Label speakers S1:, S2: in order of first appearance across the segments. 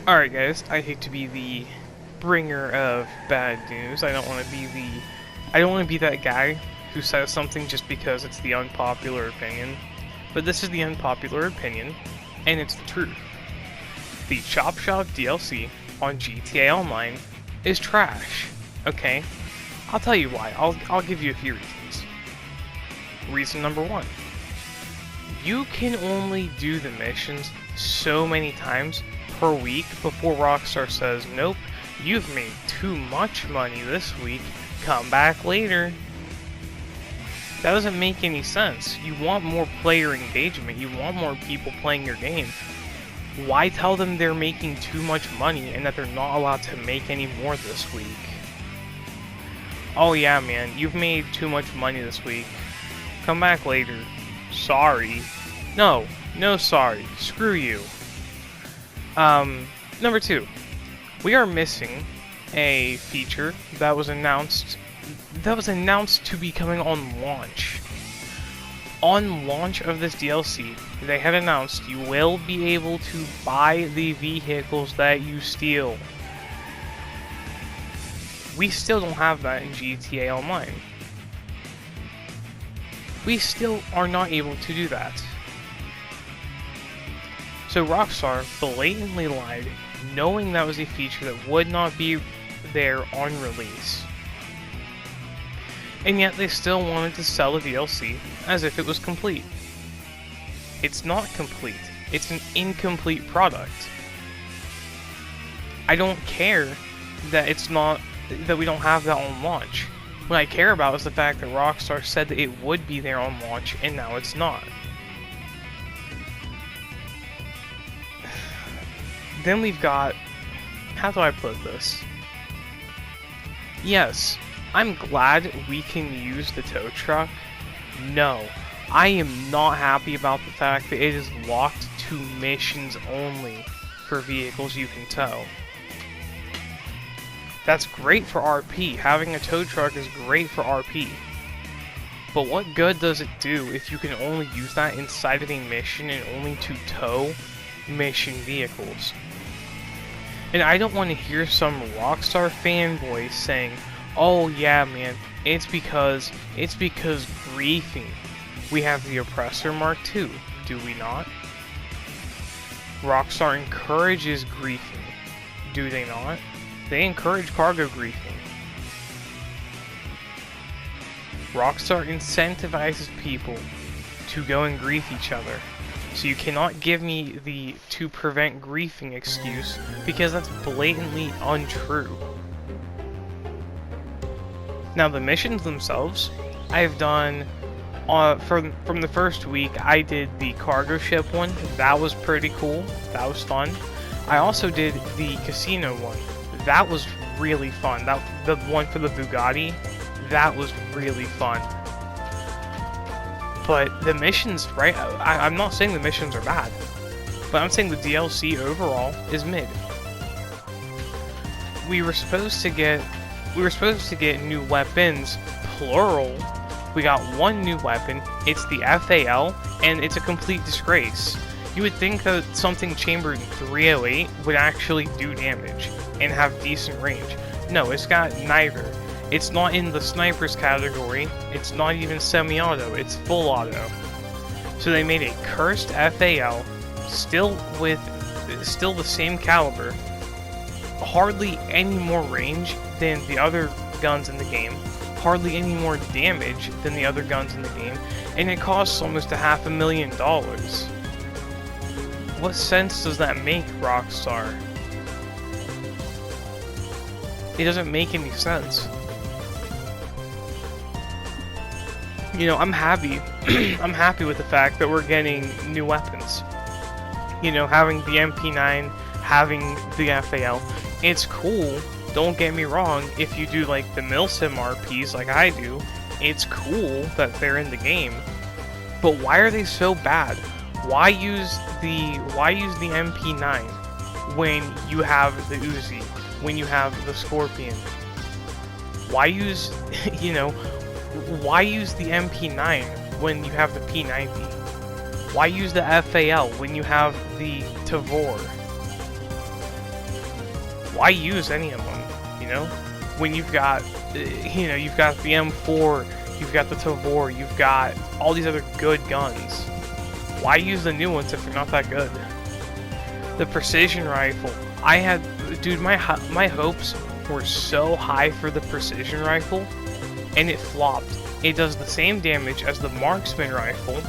S1: Alright guys, I hate to be the bringer of bad news. I don't want to be that guy who says something just because it's the unpopular opinion. But this is the unpopular opinion, and it's the truth. The Chop Shop DLC on GTA Online is trash. Okay? I'll tell you why. I'll give you a few reasons. Reason number 1. You can only do the missions so many times per week before Rockstar says, nope, you've made too much money this week, come back later. That doesn't make any sense. You want more player engagement, you want more people playing your game. Why tell them they're making too much money and that they're not allowed to make any more this week? Oh yeah man, you've made too much money this week, come back later. Sorry. No sorry, screw you. Number 2, we are missing a feature that was announced to be coming on launch. On launch of this DLC, they had announced you will be able to buy the vehicles that you steal. We still don't have that in GTA Online. We still are not able to do that. So Rockstar blatantly lied, knowing that was a feature that would not be there on release. And yet they still wanted to sell the DLC as if it was complete. It's not complete. It's an incomplete product. I don't care that that we don't have that on launch. What I care about is the fact that Rockstar said that it would be there on launch and now it's not. Then we've got, how do I put this? Yes, I'm glad we can use the tow truck. No, I am not happy about the fact that it is locked to missions only for vehicles you can tow. That's great for RP. Having a tow truck is great for RP. But what good does it do if you can only use that inside of a mission and only to tow mission vehicles? And I don't want to hear some Rockstar fanboy saying, oh yeah man, it's because griefing. We have the Oppressor Mark II, do we not? Rockstar encourages griefing, do they not? They encourage cargo griefing. Rockstar incentivizes people to go and grief each other. So you cannot give me the to prevent griefing excuse, because that's blatantly untrue. Now the missions themselves, I've done, from the first week, I did the cargo ship one. That was pretty cool. That was fun. I also did the casino one. That was really fun. The one for the Bugatti, that was really fun. But the missions, right? I'm not saying the missions are bad, but I'm saying the DLC overall is mid. We were supposed to get new weapons, plural. We got one new weapon. It's the FAL, and it's a complete disgrace. You would think that something chambered in 308 would actually do damage and have decent range. No, it's got neither. It's not in the snipers category, it's not even semi-auto, it's full auto. So they made a cursed FAL, still the same caliber, hardly any more range than the other guns in the game, hardly any more damage than the other guns in the game, and it costs almost $500,000. What sense does that make, Rockstar? It doesn't make any sense. You know, I'm happy. I'm happy with the fact that we're getting new weapons. You know, having the MP9, having the FAL, it's cool. Don't get me wrong. If you do like the Milsim RPs like I do, it's cool that they're in the game. But why are they so bad? Why use the MP9 when you have the Uzi, when you have the Scorpion? Why use, you know, why use the MP9 when you have the P90? Why use the FAL when you have the Tavor? why use any of them, you know? When you've got, you know, you've got the M4, you've got the Tavor, you've got all these other good guns. Why use the new ones if they're not that good? The precision rifle. Dude, my hopes were so high for the precision rifle, and it flopped. It does the same damage as the marksman rifle,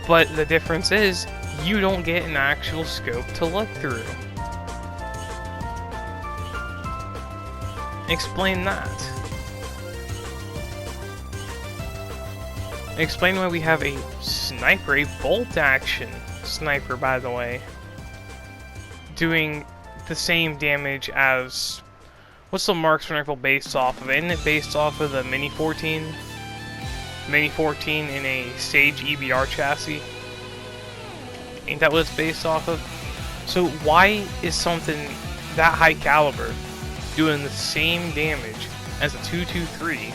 S1: but the difference is, you don't get an actual scope to look through. Explain that. Explain why we have a sniper, a bolt action sniper, by the way, doing the same damage as, what's the marksman rifle based off of? Isn't it based off of the Mini 14? Mini 14 in a Sage EBR chassis? Ain't that what it's based off of? So why is something that high caliber doing the same damage as a 223,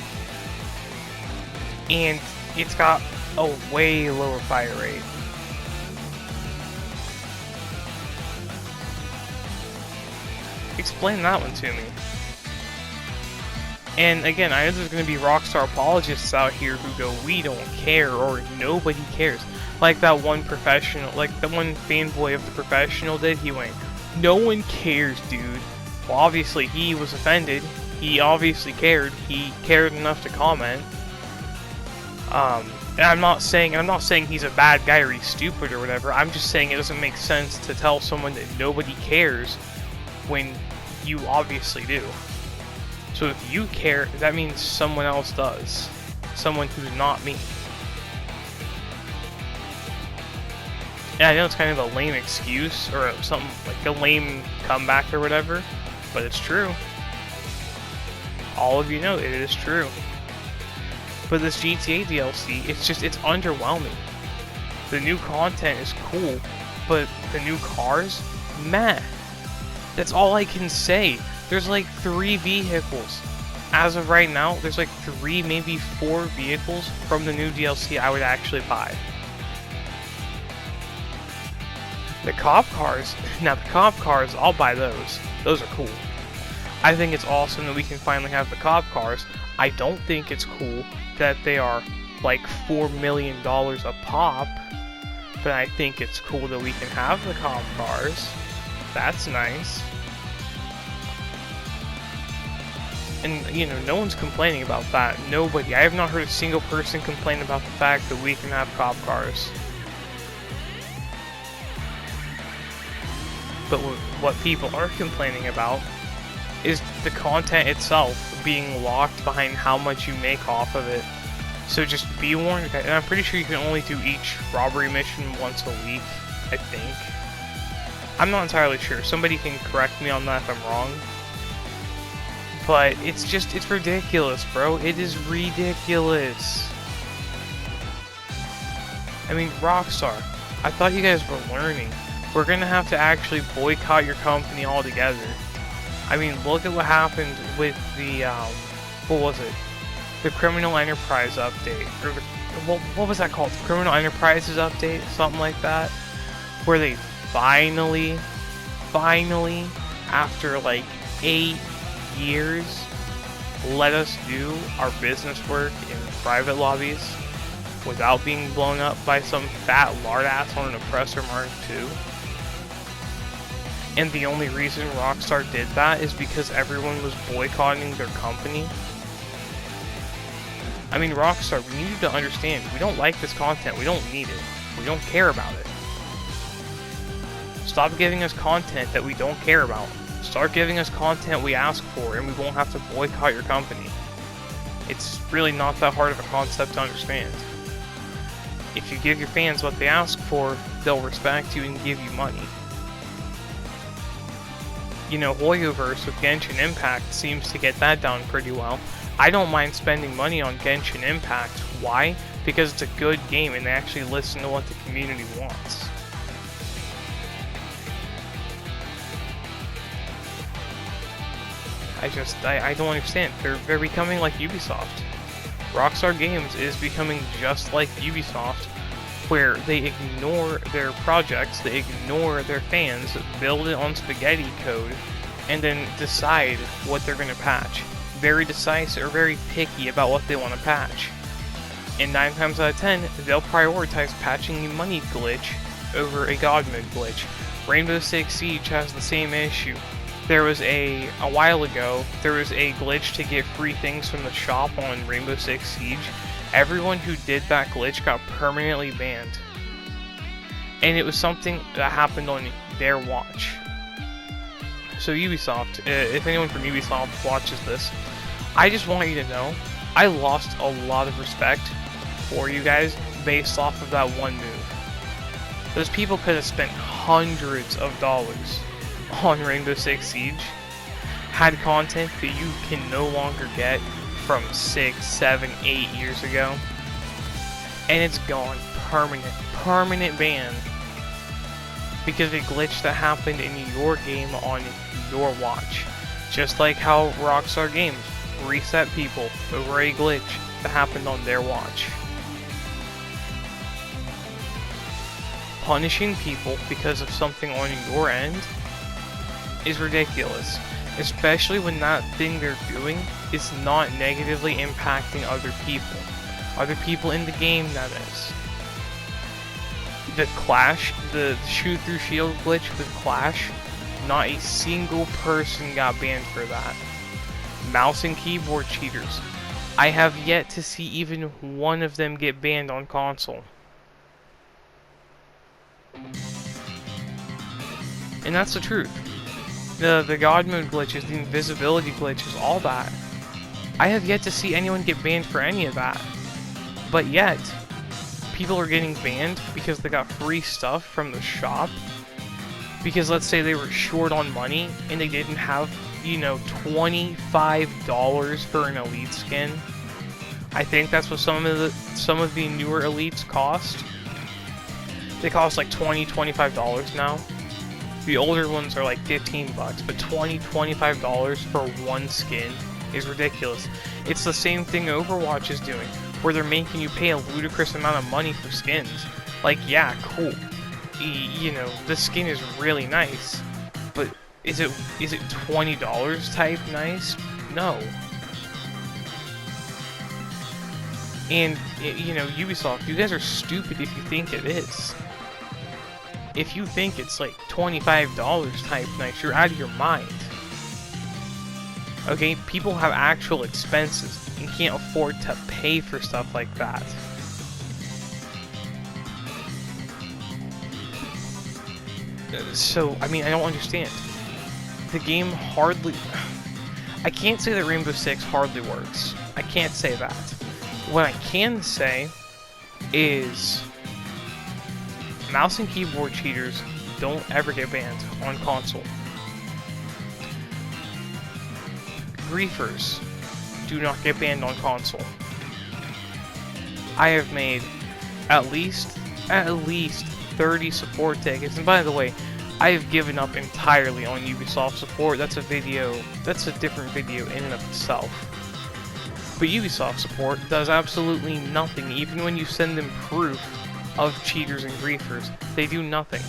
S1: and it's got a way lower fire rate? Explain that one to me. And again, I know there's going to be Rockstar apologists out here who go, we don't care, or nobody cares. Like that one professional, like the one fanboy of the professional did, he went, no one cares, dude. Well, obviously he was offended. He obviously cared. He cared enough to comment. And I'm not saying he's a bad guy or he's stupid or whatever. I'm just saying it doesn't make sense to tell someone that nobody cares when you obviously do. So if you care, that means someone else does. Someone who's not me. And I know it's kind of a lame excuse, or something like a lame comeback or whatever, but it's true. All of you know it is true. But this GTA DLC, it's underwhelming. The new content is cool, but the new cars, meh. That's all I can say. There's like 3 vehicles. As of right now, there's like 3, maybe 4 vehicles from the new DLC I would actually buy. The cop cars, now the cop cars, I'll buy those. Those are cool. I think it's awesome that we can finally have the cop cars. I don't think it's cool that they are like $4 million a pop, but I think it's cool that we can have the cop cars. That's nice. And, you know, no one's complaining about that. Nobody. I have not heard a single person complain about the fact that we can have cop cars. But what people are complaining about is the content itself being locked behind how much you make off of it. So just be warned, and I'm pretty sure you can only do each robbery mission once a week, I think. I'm not entirely sure. Somebody can correct me on that if I'm wrong. But it's ridiculous, bro. It is ridiculous. I mean, Rockstar, I thought you guys were learning. We're gonna have to actually boycott your company altogether. I mean, look at what happened with the, what was it? The Criminal Enterprise update. Or the, what was that called? The Criminal Enterprises update? Something like that? Where they finally, after like 8 years, let us do our business work in private lobbies without being blown up by some fat lard ass on an Oppressor Mark II. And the only reason Rockstar did that is because everyone was boycotting their company. I mean, Rockstar, we need you to understand, we don't like this content, we don't need it, we don't care about it. Stop giving us content that we don't care about. Start giving us content we ask for, and we won't have to boycott your company. It's really not that hard of a concept to understand. If you give your fans what they ask for, they'll respect you and give you money. You know, Hoyoverse with Genshin Impact seems to get that down pretty well. I don't mind spending money on Genshin Impact. Why? Because it's a good game and they actually listen to what the community wants. I don't understand. They're becoming like Ubisoft. Rockstar Games is becoming just like Ubisoft, where they ignore their projects, they ignore their fans, build it on spaghetti code, and then decide what they're going to patch. Very decisive or very picky about what they want to patch. And 9 times out of 10, they'll prioritize patching a money glitch over a God mode glitch. Rainbow Six Siege has the same issue. There was a while ago, there was a glitch to get free things from the shop on Rainbow Six Siege. Everyone who did that glitch got permanently banned. And it was something that happened on their watch. So Ubisoft, if anyone from Ubisoft watches this, I just want you to know, I lost a lot of respect for you guys based off of that one move. Those people could have spent hundreds of dollars on Rainbow Six Siege, had content that you can no longer get from 6, 7, 8 years ago, and it's gone. Permanent ban because of a glitch that happened in your game on your watch. Just like how Rockstar Games reset people over a glitch that happened on their watch. Punishing people because of something on your end is ridiculous, especially when that thing they're doing is not negatively impacting other people in the game, that is. The Clash, the shoot through shield glitch with Clash, not a single person got banned for that. Mouse and keyboard cheaters, I have yet to see even one of them get banned on console. And that's the truth. The God mode glitches, the invisibility glitches, all that. I have yet to see anyone get banned for any of that. But yet, people are getting banned because they got free stuff from the shop. Because let's say they were short on money and they didn't have, you know, $25 for an elite skin. I think that's what some of the newer elites cost. They cost like $20, $25 now. The older ones are like 15 bucks, but $20, $25 for one skin is ridiculous. It's the same thing Overwatch is doing, where they're making you pay a ludicrous amount of money for skins. Like, yeah, cool. You know, the skin is really nice, but is it $20 type nice? No. And, you know, Ubisoft, you guys are stupid if you think it is. If you think it's like $25 type nice, you're out of your mind. Okay, people have actual expenses and can't afford to pay for stuff like that. So, I mean, I don't understand. The game hardly... I can't say that Rainbow Six hardly works. I can't say that. What I can say is... mouse and keyboard cheaters don't ever get banned on console. Griefers do not get banned on console. I have made at least 30 support tickets, and by the way, I have given up entirely on Ubisoft support. That's a different video in and of itself. But Ubisoft support does absolutely nothing, even when you send them proof of cheaters and griefers. They do nothing.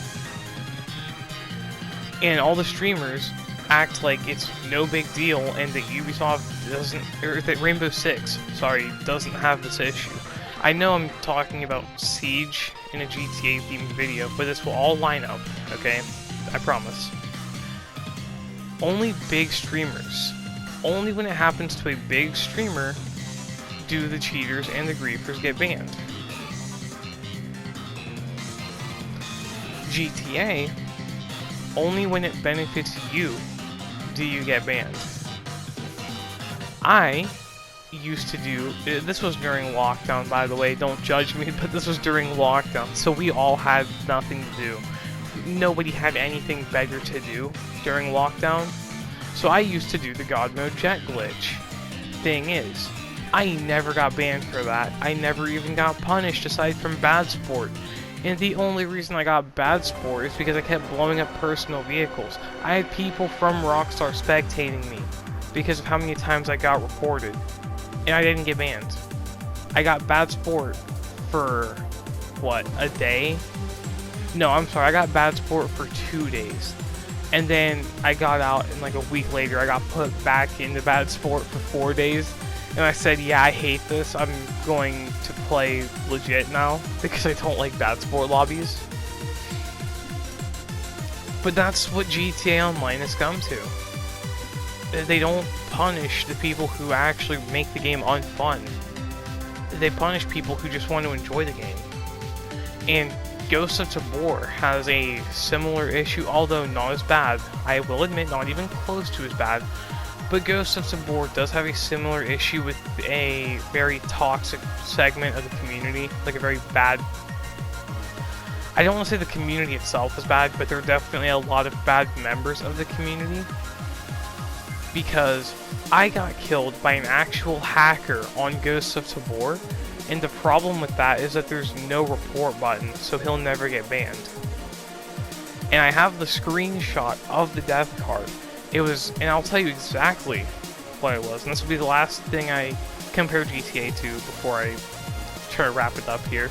S1: And all the streamers act like it's no big deal and that Ubisoft doesn't, or that Rainbow Six, sorry, doesn't have this issue. I know I'm talking about Siege in a GTA themed video, but this will all line up, okay? I promise. Only big streamers, only when it happens to a big streamer, do the cheaters and the griefers get banned. GTA, only when it benefits you do you get banned. I used to do, this was during lockdown, by the way, don't judge me, but this was during lockdown, so we all had nothing to do. Nobody had anything better to do during lockdown, so I used to do the God Mode Jet glitch. Thing is, I never got banned for that. I never even got punished aside from bad sport. And the only reason I got bad sport is because I kept blowing up personal vehicles. I had people from Rockstar spectating me because of how many times I got reported. And I didn't get banned. I got bad sport for what, a day? No, I'm sorry, I got bad sport for 2 days. And then I got out, and like a week later, I got put back into bad sport for 4 days. And I said, yeah, I hate this. I'm going to play legit now because I don't like bad sport lobbies. But that's what GTA Online has come to. They don't punish the people who actually make the game unfun. They punish people who just want to enjoy the game. And Ghosts of Tabor has a similar issue, although not as bad. I will admit, not even close to as bad. But Ghosts of Tabor does have a similar issue with a very toxic segment of the community, like a very bad... I don't want to say the community itself is bad, but there are definitely a lot of bad members of the community. Because I got killed by an actual hacker on Ghosts of Tabor, and the problem with that is that there's no report button, so he'll never get banned. And I have the screenshot of the death card. It was, and I'll tell you exactly what it was, and this will be the last thing I compare GTA to before I try to wrap it up here.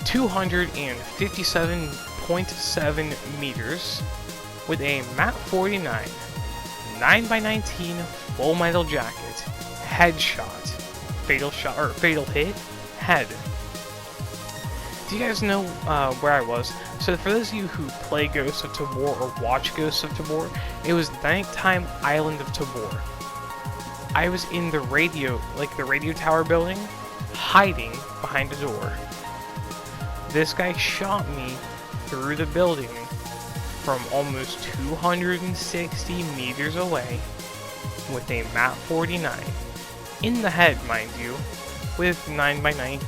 S1: 257.7 meters with a MAP 49 9x19 full metal jacket, headshot, fatal shot, or fatal hit, head. Do you guys know where I was? So for those of you who play Ghosts of Tabor or watch Ghosts of Tabor, it was Nighttime Island of Tabor. I was in the radio, like the radio tower building, hiding behind a door. This guy shot me through the building from almost 260 meters away with a MAP 49 in the head, mind you, with 9x19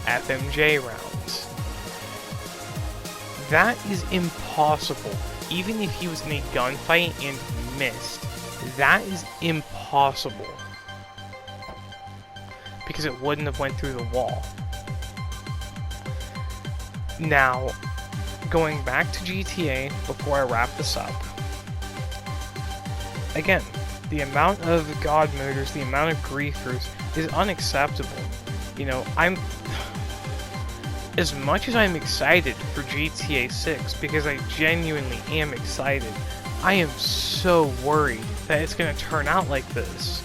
S1: FMJ rounds. That is impossible. Even if he was in a gunfight and missed, that is impossible. Because it wouldn't have went through the wall. Now, going back to GTA before I wrap this up. Again, the amount of god murders, the amount of griefers is unacceptable. You know, as much as I'm excited for GTA 6, because I genuinely am excited, I am so worried that it's going to turn out like this.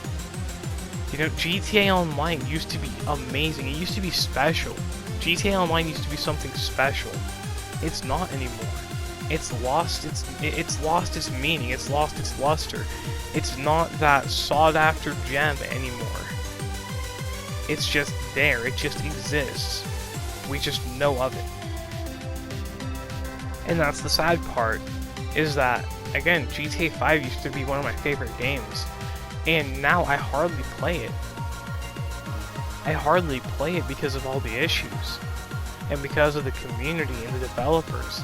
S1: You know, GTA Online used to be amazing. It used to be special. GTA Online used to be something special. It's not anymore. It's lost its meaning. It's lost its luster. It's not that sought-after gem anymore. It's just there. It just exists. We just know of it. And that's the sad part, is that, again, GTA 5 used to be one of my favorite games. And now I hardly play it. I hardly play it because of all the issues. And because of the community and the developers.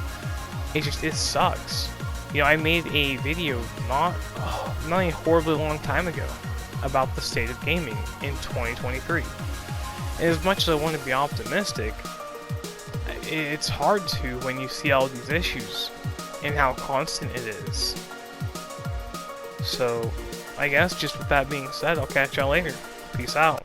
S1: It sucks. You know, I made a video not a horribly long time ago about the state of gaming in 2023. And as much as I want to be optimistic, it's hard to when you see all these issues and how constant it is. So, I guess just with that being said, I'll catch y'all later. Peace out.